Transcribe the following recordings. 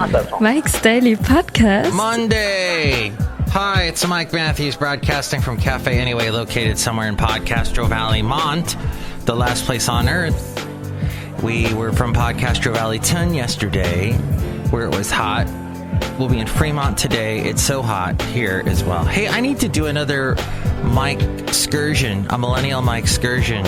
Mike's Daily Podcast. Monday! Hi, it's Mike Matthews broadcasting from Cafe Anyway, located somewhere in Podcastro Valley, Mont, the last place on earth. We were from Podcastro Valley 10 yesterday, where it was hot. We'll be in Fremont today. It's so hot here as well. Hey, I need to do another Mike excursion, a millennial Mike excursion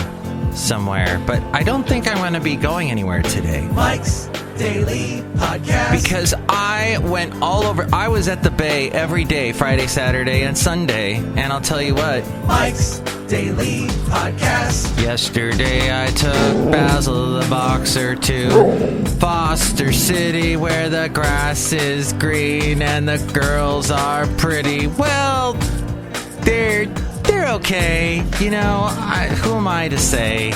somewhere, but I don't think I'm going to be going anywhere today. Mike's Daily Podcast. Because I went all over. I was at the Bay every day, Friday, Saturday, and Sunday, and I'll tell you what. Mike's Daily Podcast. Yesterday I took Basil the Boxer to Foster City, where the grass is green and the girls are pretty. Well, they're okay. You know, who am I to say?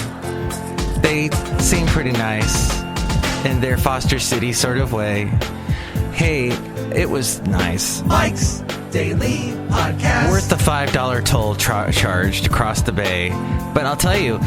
They seem pretty nice in their Foster City sort of way. Hey, it was nice. Mike's Daily Podcast. Worth the $5 toll charge to cross the bay. But I'll tell you,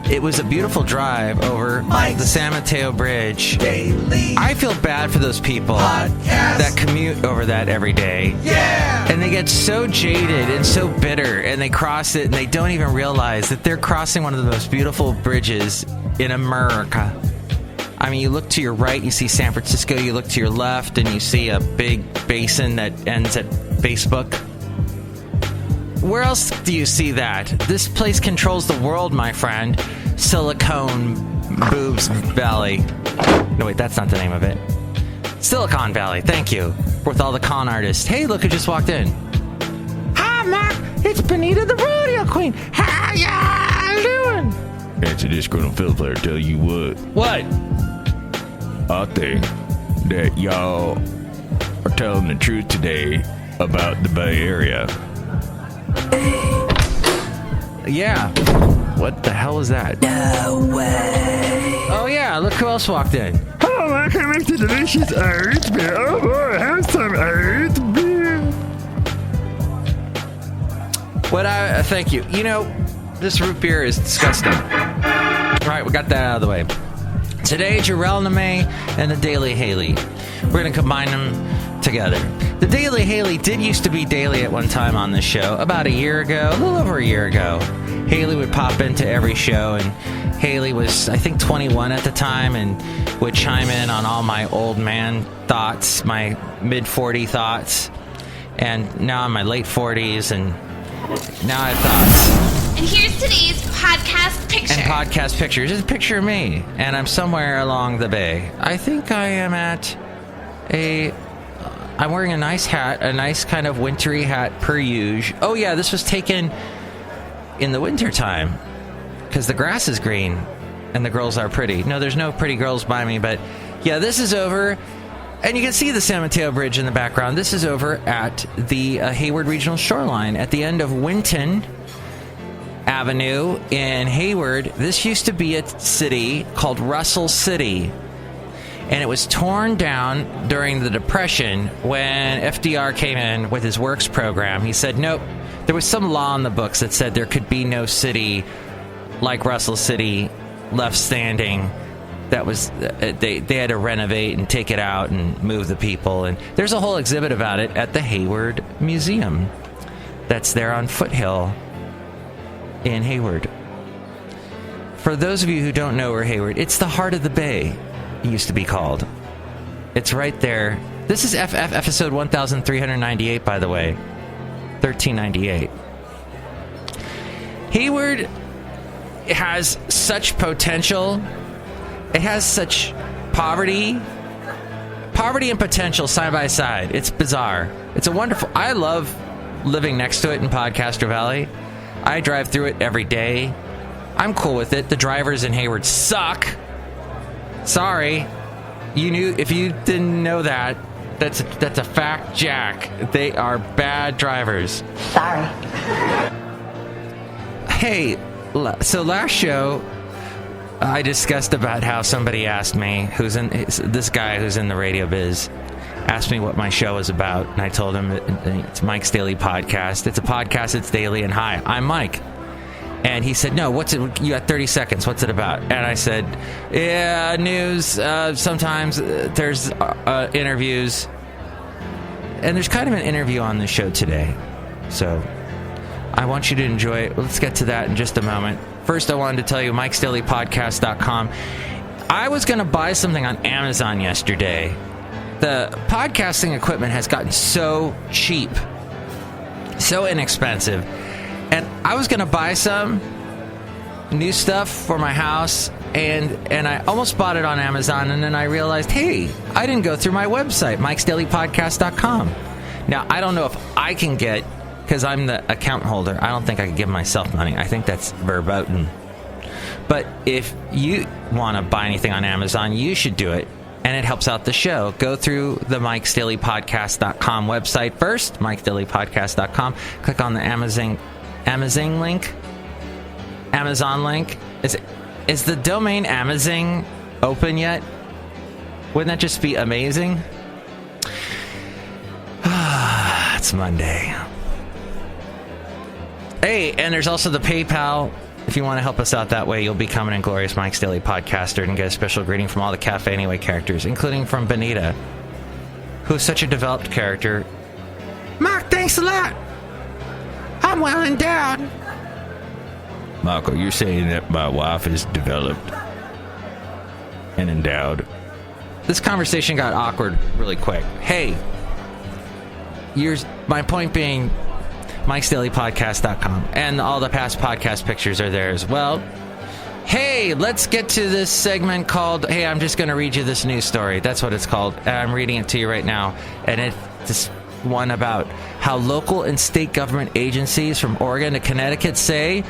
it was a beautiful drive over Mike's the San Mateo Bridge. Daily I feel bad for those people Podcast. that commute over that every day. Yeah! And they get so jaded and so bitter, and they cross it, and they don't even realize that they're crossing one of the most beautiful bridges in America. I mean, you look to your right, you see San Francisco. You look to your left, and you see a big basin that ends at Facebook. Where else do you see that? This place controls the world, my friend. Silicon Boobs Valley. No, wait, that's not the name of it. Silicon Valley, thank you. With all the con artists. Hey, look who just walked in. Hi, Mark. It's Benita the Rodeo Queen. How y'all doing? It's a Disgruntled Fiddle Player. Tell you what. I think that y'all are telling the truth today about the Bay Area. Yeah. What the hell is that? No way. Oh, yeah. Look who else walked in. Oh, I can make the delicious oat beer. Oh, boy, have some oat beer. Thank you. You know, this root beer is disgusting. All right, we got that out of the way. Today, JARELNIME and the DAYLEY HAYLEY. We're going to combine them together. The DAYLEY HAYLEY did used to be daily at one time on this show, about a year ago, a little over a year ago. Haley would pop into every show, and Haley was, I think, 21 at the time, and would chime in on all my old man thoughts, my mid-40 thoughts, and now I'm in my late 40s, and now I have thoughts. And here's today's podcast picture. And podcast pictures. It's a picture of me, and I'm somewhere along the bay. I think I am I'm wearing a nice hat, a nice kind of wintry hat per usual. Oh yeah, this was taken in the winter time because the grass is green and the girls are pretty. No, there's no pretty girls by me, but yeah, this is over. And you can see the San Mateo Bridge in the background. This is over at the Hayward Regional Shoreline at the end of Winton Avenue in Hayward. This used to be a city called Russell City, and it was torn down during the Depression when FDR came in with his works program. He said, nope, there was some law in the books that said there could be no city like Russell City left standing. That was, they had to renovate and take it out and move the people. And there's a whole exhibit about it at the Hayward Museum that's there on Foothill in Hayward. For those of you who don't know where Hayward, it's the heart of the bay, it used to be called. It's right there. This is episode 1398, by the way. 1398. Hayward has such potential. It has such poverty and potential side by side. It's bizarre. It's a wonderful... I love living next to it in Podcastro Valley. I drive through it every day. I'm cool with it. The drivers in Hayward suck. Sorry. If you didn't know that, that's a fact, Jack. They are bad drivers. Sorry. Hey, so last show, I discussed about how somebody asked me, this guy who's in the radio biz, asked me what my show is about, and I told him it's Mike's Daily Podcast. It's a podcast, it's daily, and hi, I'm Mike. And he said, no, what's it? You got 30 seconds. What's it about? And I said, yeah, news. Sometimes there's interviews. And there's kind of an interview on the show today. So I want you to enjoy it. Let's get to that in just a moment. First, I wanted to tell you, MIKEs-DAILY-PODCAST.com. I was going to buy something on Amazon yesterday. The podcasting equipment has gotten so cheap, so inexpensive. And I was going to buy some new stuff for my house, and I almost bought it on Amazon, and then I realized, hey, I didn't go through my website, MIKEs-DAILY-PODCAST.com. Now, I don't know if I can get, because I'm the account holder, I don't think I can give myself money. I think that's verboten. But if you want to buy anything on Amazon, you should do it, and it helps out the show. Go through the MIKES-DAILY-PODCAST.com website first, MIKES-DAILY-PODCAST.com. Click on the Amazon link. Is the domain Amazon open yet? Wouldn't that just be amazing? It's Monday. Hey, and there's also the PayPal. If you want to help us out that way, you'll become an Inglorious Mike's Daily Podcaster and get a special greeting from all the Cafe Anyway characters, including from Benita, who is such a developed character. Mark, thanks a lot. I'm well endowed. Michael, you're saying that my wife is developed and endowed. This conversation got awkward really quick. Hey, my point being, MIKEs-DAILY-PODCAST.com, and all the past podcast pictures are there as well. Hey, let's get to this segment called, hey, I'm just going to read you this news story. That's what it's called. I'm reading it to you right now. And it's this one about how local and state government agencies from Oregon to Connecticut say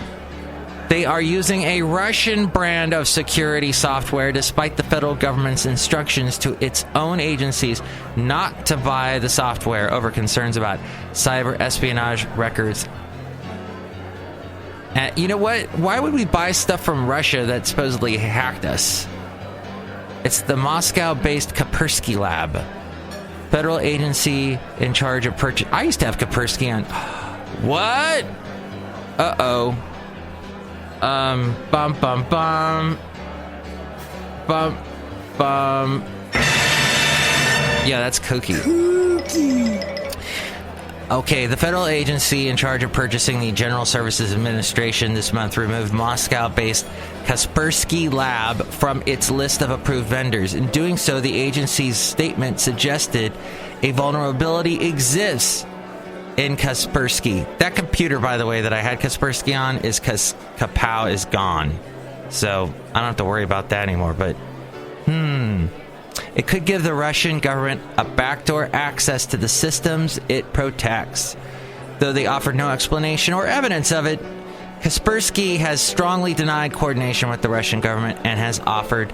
they are using a Russian brand of security software despite the federal government's instructions to its own agencies not to buy the software over concerns about cyber espionage records. And you know what? Why would we buy stuff from Russia that supposedly hacked us? It's the Moscow-based Kaspersky Lab, federal agency in charge of purchase. I used to have Kaspersky on. What? Uh-oh. Bum, bum, bum. Bum, bum. Yeah, that's kooky. Okay, the federal agency in charge of purchasing the General Services Administration this month removed Moscow-based Kaspersky Lab from its list of approved vendors. In doing so, the agency's statement suggested a vulnerability exists in Kaspersky. That computer, by the way, that I had Kaspersky on is Kapow is gone. So I don't have to worry about that anymore. But, it could give the Russian government a backdoor access to the systems it protects. Though they offered no explanation or evidence of it, Kaspersky has strongly denied coordination with the Russian government and has offered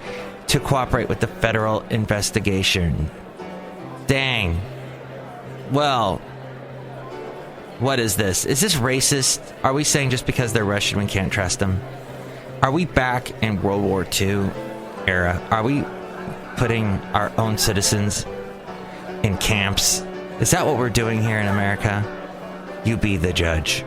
to cooperate with the federal investigation. Dang. Well, what is this? Is this racist? Are we saying just because they're Russian we can't trust them? Are we back in World War II era? Are we putting our own citizens in camps? Is that what we're doing here in America? You be the judge.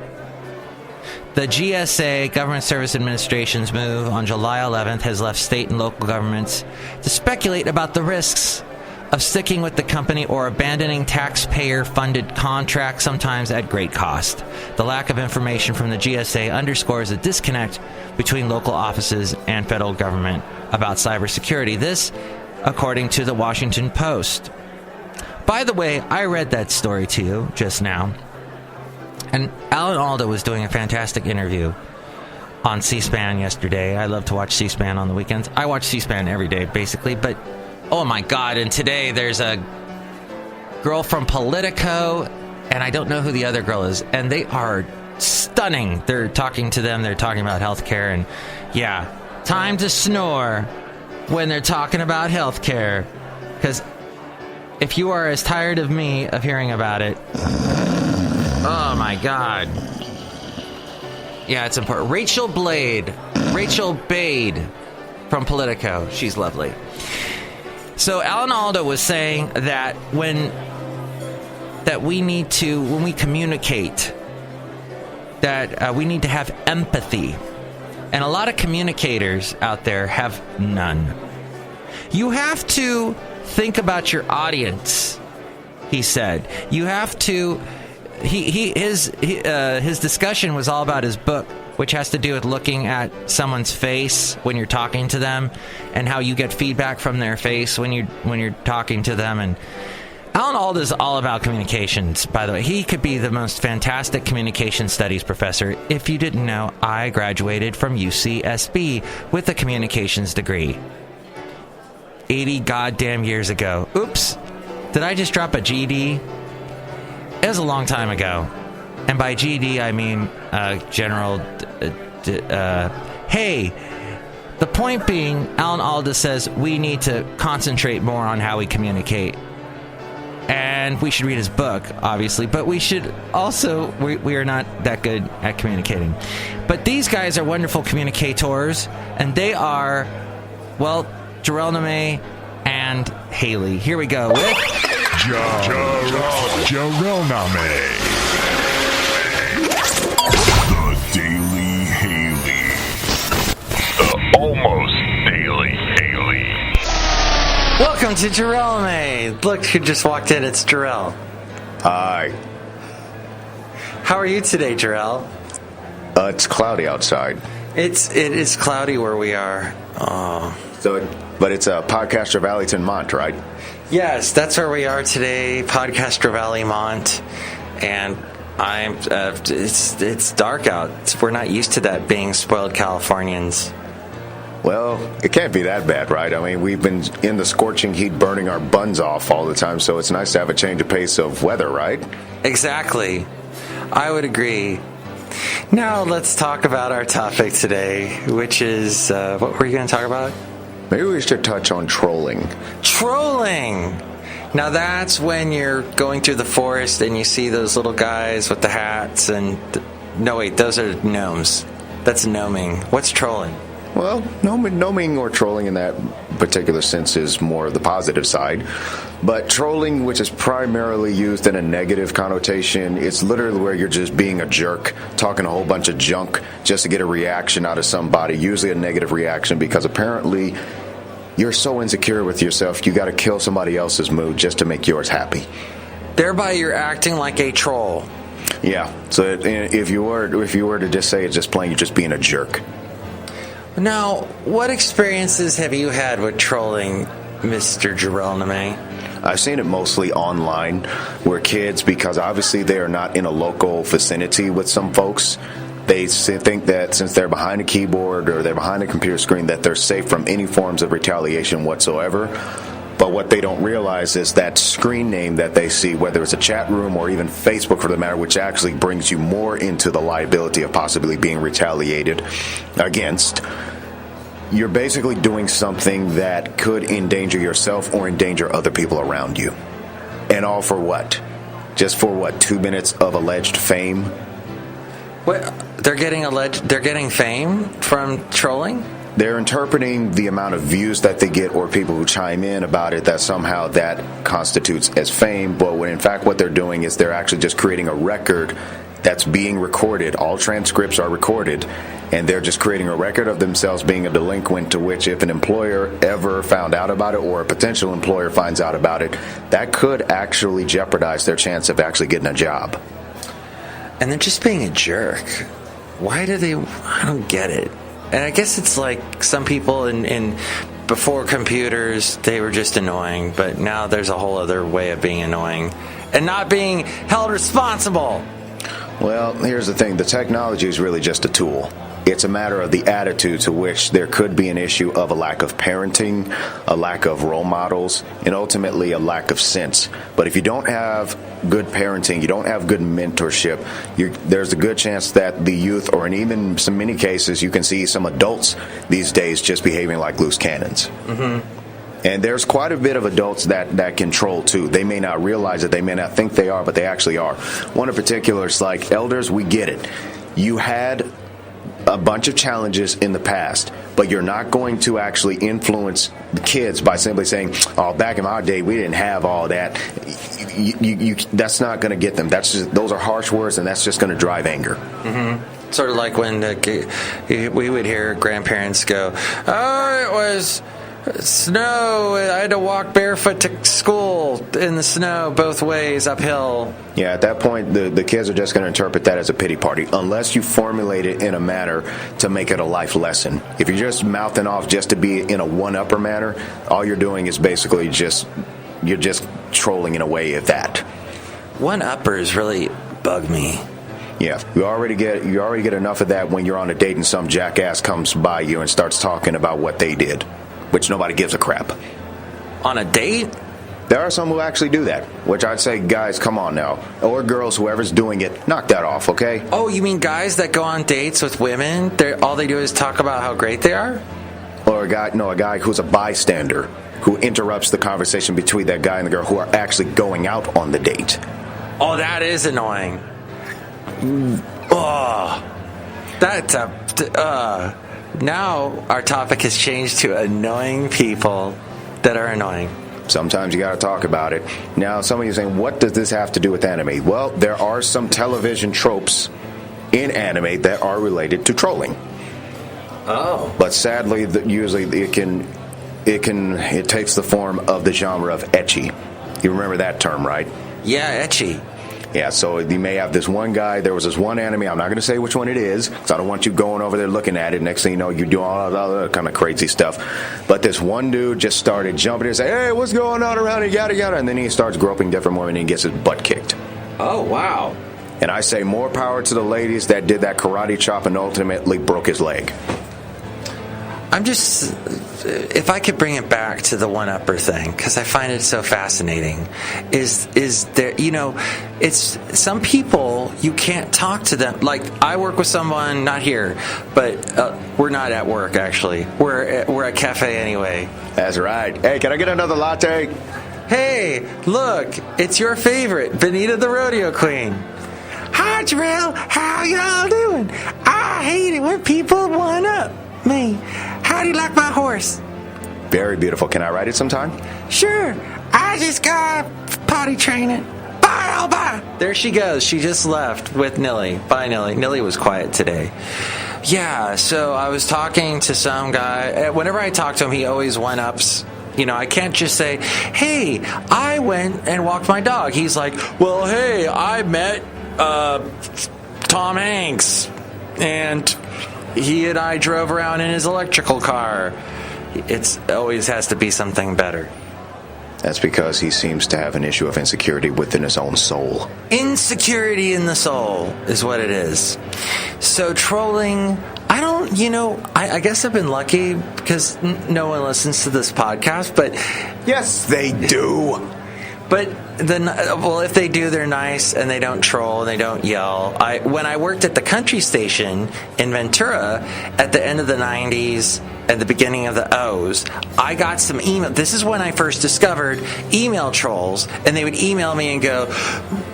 The GSA, Government Service Administration's move on July 11th has left state and local governments to speculate about the risks of sticking with the company or abandoning taxpayer-funded contracts, sometimes at great cost. The lack of information from the GSA underscores a disconnect between local offices and federal government about cybersecurity. This, according to the Washington Post. By the way, I read that story to you just now. And Alan Alda was doing a fantastic interview on C-SPAN yesterday. I love to watch C-SPAN on the weekends. I watch C-SPAN every day, basically. But, oh my God, and today there's a girl from Politico, and I don't know who the other girl is. And they are stunning. They're talking to them. They're talking about healthcare. And, yeah, time to snore when they're talking about healthcare. Because if you are as tired of me of hearing about it... Oh my God. Yeah, it's important. Rachel Bade from Politico. She's lovely. So Alan Alda was saying that when we communicate that we need to have empathy. And a lot of communicators out there have none. You have to think about your audience, he said. You have to... His discussion was all about his book, which has to do with looking at someone's face when you're talking to them, and how you get feedback from their face when you're talking to them. And Alan Alda is all about communications, by the way. He could be the most fantastic communication studies professor. If you didn't know, I graduated from UCSB with a communications degree 80 goddamn years ago. Oops, did I just drop a GD? It was a long time ago. And by GD, I mean general... hey, the point being, Alan Alda says we need to concentrate more on how we communicate. And we should read his book, obviously. But we should also... We are not that good at communicating. But these guys are wonderful communicators. And they are, well, JARELNIME and Haley. Here we go with... JARELNIME. The Daily Haley. The almost Daily Haley. Welcome to JARELNIME. Look who just walked in. It's Jarell. Hi. How are you today, Jarell? It's cloudy outside. It is cloudy where we are. Oh. But it's a podcaster Valentino, Mont, right? Yes, that's where we are today, Podcaster Valley Mont, and I'm. It's dark out. We're not used to that, being spoiled Californians. Well, it can't be that bad, right? I mean, we've been in the scorching heat, burning our buns off all the time, so it's nice to have a change of pace of weather, right? Exactly. I would agree. Now let's talk about our topic today, which is what were you going to talk about? Maybe we should touch on trolling. Trolling! Now that's when you're going through the forest and you see those little guys with the hats and... No, wait, those are gnomes. That's gnoming. What's trolling? Well, gnoming or trolling in that particular sense is more the positive side. But trolling, which is primarily used in a negative connotation, it's literally where you're just being a jerk, talking a whole bunch of junk just to get a reaction out of somebody, usually a negative reaction, because apparently you're so insecure with yourself, you got to kill somebody else's mood just to make yours happy. Thereby you're acting like a troll. Yeah, so if you were to just say it's just plain, you're just being a jerk. Now, what experiences have you had with trolling, Mr. JARELNIME? I've seen it mostly online, where kids, because obviously they are not in a local vicinity with some folks, they think that since they're behind a keyboard or they're behind a computer screen that they're safe from any forms of retaliation whatsoever. But what they don't realize is that screen name that they see, whether it's a chat room or even Facebook for the matter, which actually brings you more into the liability of possibly being retaliated against. You're basically doing something that could endanger yourself or endanger other people around you. And all for what? Just for what? 2 minutes of alleged fame? What? They're getting fame from trolling? They're interpreting the amount of views that they get or people who chime in about it that somehow that constitutes as fame. But when in fact what they're doing is they're actually just creating a record that's being recorded. All transcripts are recorded, and they're just creating a record of themselves being a delinquent, to which if an employer ever found out about it or a potential employer finds out about it, that could actually jeopardize their chance of actually getting a job. And they're just being a jerk. Why do they... I don't get it. And I guess it's like some people in before computers, they were just annoying, but now there's a whole other way of being annoying and not being held responsible. Well, here's the thing. The technology is really just a tool. It's a matter of the attitude, to which there could be an issue of a lack of parenting, a lack of role models, and ultimately a lack of sense. But if you don't have good parenting, you don't have good mentorship, there's a good chance that the youth, or in even some many cases, you can see some adults these days just behaving like loose cannons. Mm-hmm. And there's quite a bit of adults that control too. They may not realize it, they may not think they are, but they actually are. One in particular is like, elders, we get it. You had a bunch of challenges in the past, but you're not going to actually influence the kids by simply saying, "Oh, back in my day, we didn't have all that." That's not going to get them. Those are harsh words, and that's just going to drive anger. Mm-hmm. Sort of like when we would hear grandparents go, "Oh, it was snow. I had to walk barefoot to school in the snow both ways uphill." Yeah, at that point, the kids are just going to interpret that as a pity party, unless you formulate it in a manner to make it a life lesson. If you're just mouthing off just to be in a one-upper manner, all you're doing is basically you're just trolling in a way of that. One-uppers really bug me. Yeah, you already get enough of that when you're on a date and some jackass comes by you and starts talking about what they did, which nobody gives a crap. On a date? There are some who actually do that, which I'd say, guys, come on now. Or girls, whoever's doing it, knock that off, okay? Oh, you mean guys that go on dates with women? All they do is talk about how great they are? Or a guy who's a bystander, who interrupts the conversation between that guy and the girl who are actually going out on the date. Oh, that is annoying. Oh, now our topic has changed to annoying people that are annoying. Sometimes you got to talk about it. Now, some of you are saying, what does this have to do with anime? Well, there are some television tropes in anime that are related to trolling. Oh. But sadly, usually it takes the form of the genre of ecchi. You remember that term, right? Yeah, ecchi. Yeah, so you may have this one guy. There was this one anime. I'm not going to say which one it is, because I don't want you going over there looking at it. Next thing you know, you do all that other kind of crazy stuff. But this one dude just started jumping and saying, "Hey, what's going on around here, yada, yada." And then he starts groping different women and gets his butt kicked. Oh, wow. And I say more power to the ladies that did that karate chop and ultimately broke his leg. If I could bring it back to the one-upper thing, because I find it so fascinating, is there, it's some people, you can't talk to them. Like, I work with someone, not here, but we're not at work, actually. We're at cafe anyway. That's right. Hey, can I get another latte? Hey, look, it's your favorite, Benita the Rodeo Queen. Hi, Jarrell. How y'all doing? I hate it when people one-up me. How do you like my horse? Very beautiful. Can I ride it sometime? Sure. I just got potty training. Bye, all bye. There she goes. She just left with Nilly. Bye, Nilly. Nilly was quiet today. Yeah, so I was talking to some guy. Whenever I talk to him, he always one-ups. I can't just say, "Hey, I went and walked my dog." He's like, "Well, hey, I met Tom Hanks, and he and I drove around in his electrical car." It always has to be something better. That's because he seems to have an issue of insecurity within his own soul. Insecurity in the soul is what it is. So trolling, I guess I've been lucky because no one listens to this podcast, but... Yes, they do. But if they do, they're nice and they don't troll and they don't yell. When I worked at the country station in Ventura at the end of the 90s and the beginning of the O's, I got some email. This is when I first discovered email trolls, and they would email me and go,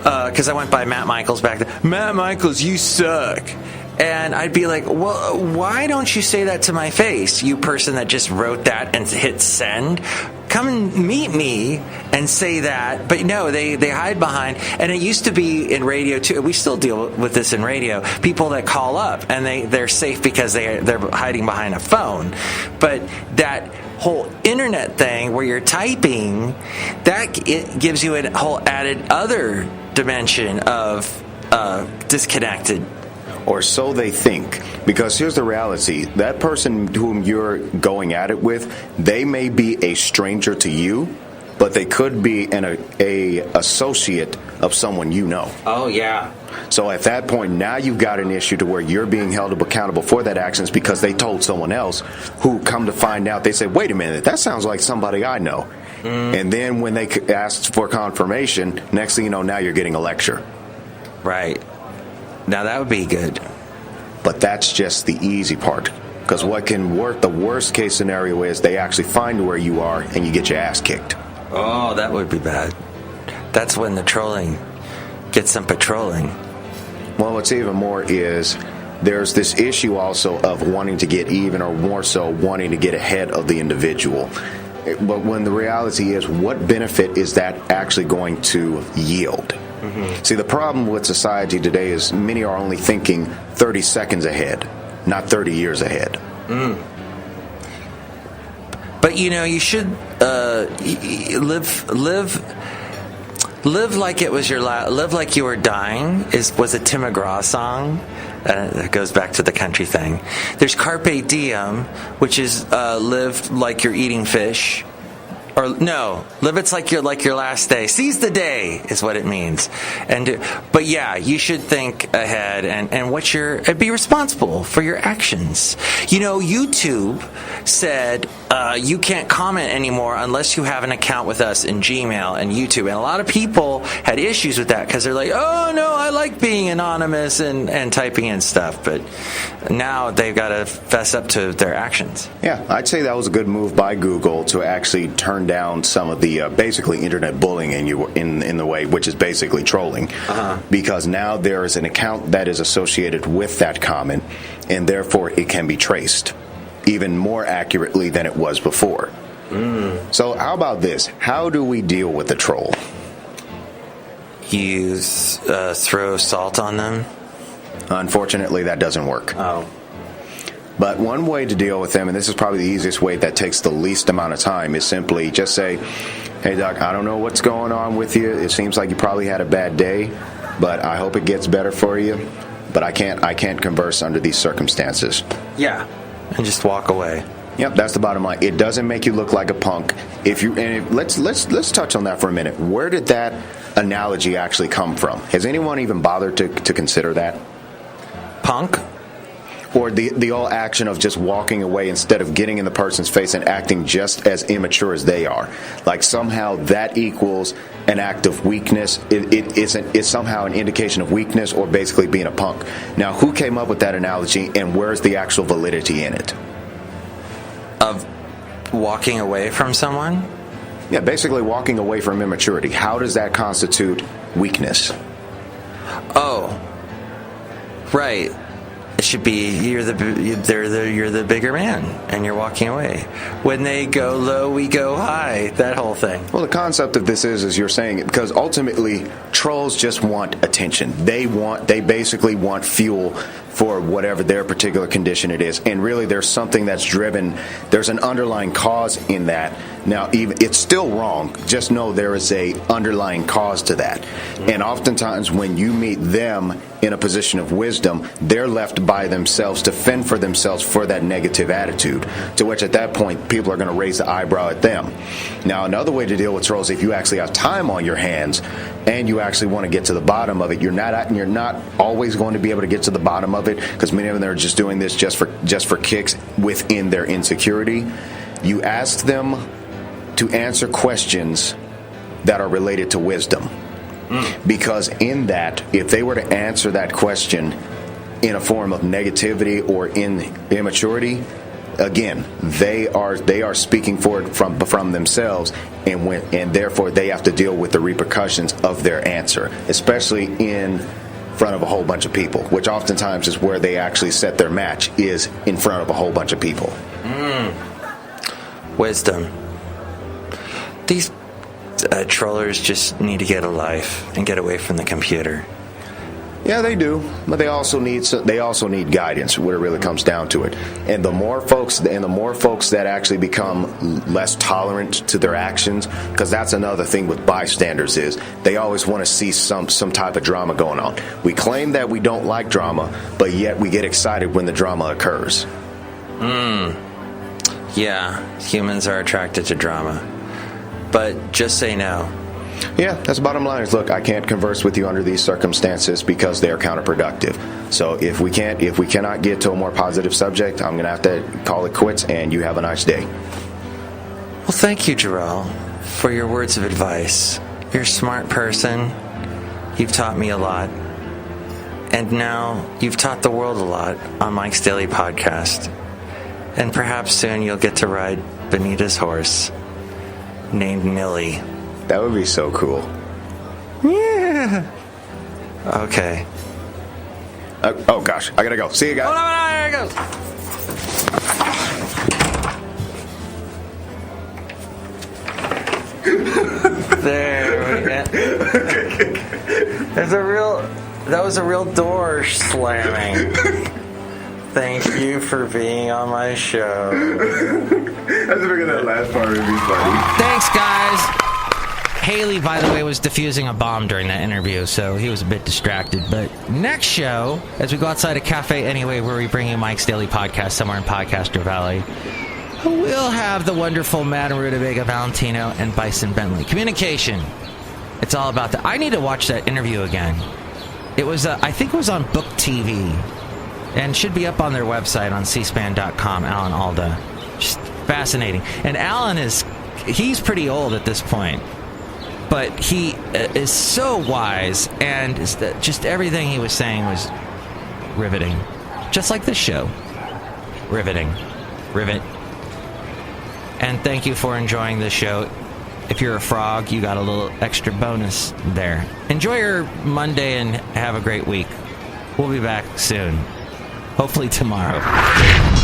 because I went by Matt Michaels back then, "Matt Michaels, you suck." And I'd be like, "Well, why don't you say that to my face, you person that just wrote that and hit send? Come and meet me and say that." But no, they hide behind. And it used to be in radio too. We still deal with this in radio. People that call up and they're safe because they're hiding behind a phone. But that whole internet thing where you're typing, it gives you a whole added other dimension of disconnected. Or so they think. Because here's the reality. That person whom you're going at it with, they may be a stranger to you, but they could be a associate of someone you know. Oh, yeah. So at that point, now you've got an issue to where you're being held accountable for that actions because they told someone else who come to find out, they say, "Wait a minute, that sounds like somebody I know." And then when they ask for confirmation, next thing you know, now you're getting a lecture. Right. Now that would be good. But that's just the easy part. Because what can work, the worst case scenario is they actually find where you are and you get your ass kicked. Oh, that would be bad. That's when the trolling gets some patrolling. Well, what's even more is there's this issue also of wanting to get even, or more so wanting to get ahead of the individual. But when the reality is, what benefit is that actually going to yield? Mm-hmm. See, the problem with society today is many are only thinking 30 seconds ahead, not 30 years ahead. Mm. But you should live like it was your live like you were dying. Was a Tim McGraw song. That goes back to the country thing. There's Carpe Diem, which is live like you're eating fish. Or no, live it's like your last day. Seize the day is what it means. But yeah, you should think ahead and be responsible for your actions. YouTube said you can't comment anymore unless you have an account with us in Gmail and YouTube. And a lot of people had issues with that because they're like, oh no, I like being anonymous and typing in stuff. But now they've got to fess up to their actions. Yeah, I'd say that was a good move by Google to actually turn down some of the basically internet bullying in the way, which is basically trolling, because now there is an account that is associated with that comment, and therefore it can be traced even more accurately than it was before. So how about this? How do we deal with the troll? You throw salt on them? Unfortunately, that doesn't work. Oh. But one way to deal with them, and this is probably the easiest way that takes the least amount of time, is simply just say, hey, Doc, I don't know what's going on with you. It seems like you probably had a bad day, but I hope it gets better for you. But I can't converse under these circumstances. Yeah. And just walk away. Yep, that's the bottom line. It doesn't make you look like a punk. Let's touch on that for a minute. Where did that analogy actually come from? Has anyone even bothered to consider that? Punk? Or the whole action of just walking away instead of getting in the person's face and acting just as immature as they are. Like somehow that equals an act of weakness. It's somehow an indication of weakness or basically being a punk. Now, who came up with that analogy and where's the actual validity in it? Of walking away from someone? Yeah, basically walking away from immaturity. How does that constitute weakness? Oh, right. It should be you're the bigger man, and you're walking away. When they go low, we go high. That whole thing. Well, the concept of this is you're saying it because ultimately trolls just want attention. They basically want fuel for whatever their particular condition it is, and really there's something that's driven. There's an underlying cause in that. Now, even it's still wrong. Just know there is a underlying cause to that, and oftentimes when you meet them in a position of wisdom, they're left by themselves to fend for themselves for that negative attitude, to which at that point people are going to raise the eyebrow at them. Now, another way to deal with trolls, if you actually have time on your hands and you actually want to get to the bottom of it, you're not always going to be able to get to the bottom of it, because many of them are just doing this just for kicks within their insecurity. You ask them to answer questions that are related to wisdom. Because in that, if they were to answer that question in a form of negativity or in immaturity, again, they are speaking for it from themselves, and therefore they have to deal with the repercussions of their answer, especially in front of a whole bunch of people, which oftentimes is where they actually set their match, is in front of a whole bunch of people. Wisdom. These trollers just need to get a life and get away from the computer. Yeah, they do, but they also need guidance when it really comes down to it. And the more folks that actually become less tolerant to their actions, because that's another thing with bystanders, is they always want to see some type of drama going on. We claim that we don't like drama, but yet we get excited when the drama occurs. Yeah, humans are attracted to drama. But just say no. Yeah, that's the bottom line. Is look, I can't converse with you under these circumstances because they are counterproductive. So if we cannot get to a more positive subject, I'm going to have to call it quits, and you have a nice day. Well, thank you, Jarrell, for your words of advice. You're a smart person. You've taught me a lot. And now you've taught the world a lot on Mike's Daily Podcast. And perhaps soon you'll get to ride Benita's horse, named Millie. That would be so cool. Yeah. Okay. Oh, gosh. I gotta go. See you guys. Oh, no, here it goes. There we go. That was a real door slamming. Thank you for being on my show. I was figuring that last part would be funny. Thanks, guys. Haley, by the way, was defusing a bomb during that interview, so he was a bit distracted. But next show, as we go outside a cafe anyway, where we bring you Mike's Daily Podcast somewhere in Podcaster Valley, we'll have the wonderful Madame Rootabega, Valentino, and Bison Bentley. Communication. It's all about that. I need to watch that interview again. It was, I think it was on Book TV, and should be up on their website on cspan.com, Alan Alda. Just fascinating. And Alan he's pretty old at this point. But he is so wise, and just everything he was saying was riveting. Just like this show. Riveting. Rivet. And thank you for enjoying this show. If you're a frog, you got a little extra bonus there. Enjoy your Monday and have a great week. We'll be back soon. Hopefully tomorrow.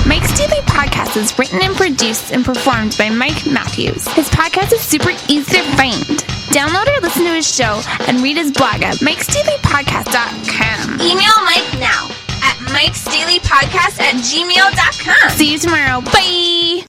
Mike's Daily Podcast is written and produced and performed by Mike Matthews. His podcast is super easy to find. Download or listen to his show and read his blog at MIKEs-DAILY-PODCAST.com. Email Mike now at MIKEs-DAILY-PODCAST@gmail.com. See you tomorrow. Bye!